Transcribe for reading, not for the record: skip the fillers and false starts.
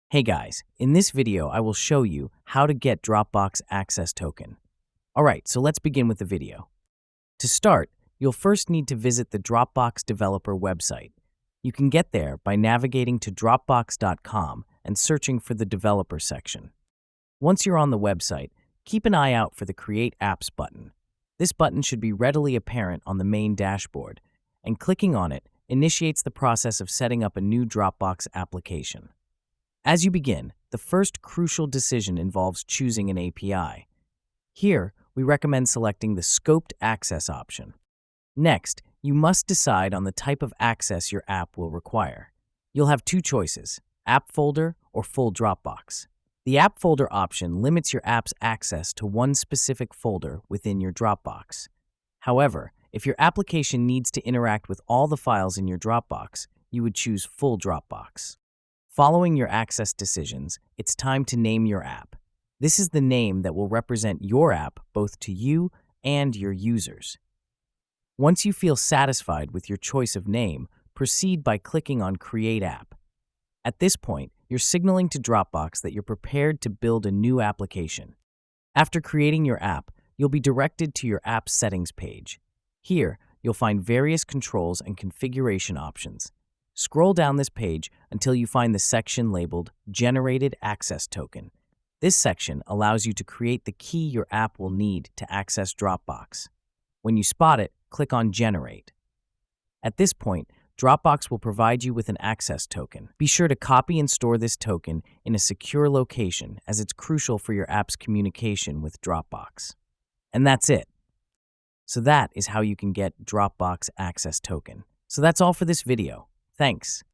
Hey guys, in this video I will show you how to get Dropbox Access Token. Alright, so let's begin with the video. To start, you'll first need to visit the Dropbox developer website. You can get there by navigating to dropbox.com and searching for the developer section. Once you're on the website, keep an eye out for the Create Apps button. This button should be readily apparent on the main dashboard, and clicking on it initiates the process of setting up a new Dropbox application. As you begin, the first crucial decision involves choosing an API. Here, we recommend selecting the Scoped Access option. Next, you must decide on the type of access your app will require. You'll have two choices, App Folder or Full Dropbox. The App Folder option limits your app's access to one specific folder within your Dropbox. However, if your application needs to interact with all the files in your Dropbox, you would choose Full Dropbox. Following your access decisions, it's time to name your app. This is the name that will represent your app both to you and your users. Once you feel satisfied with your choice of name, proceed by clicking on Create App. At this point, you're signaling to Dropbox that you're prepared to build a new application. After creating your app, you'll be directed to your app settings page. Here, you'll find various controls and configuration options. Scroll down this page until you find the section labeled Generated Access Token. This section allows you to create the key your app will need to access Dropbox. When you spot it, click on Generate. At this point, Dropbox will provide you with an access token. Be sure to copy and store this token in a secure location as it's crucial for your app's communication with Dropbox. And that's it. So that is how you can get Dropbox Access Token. So that's all for this video. Thanks.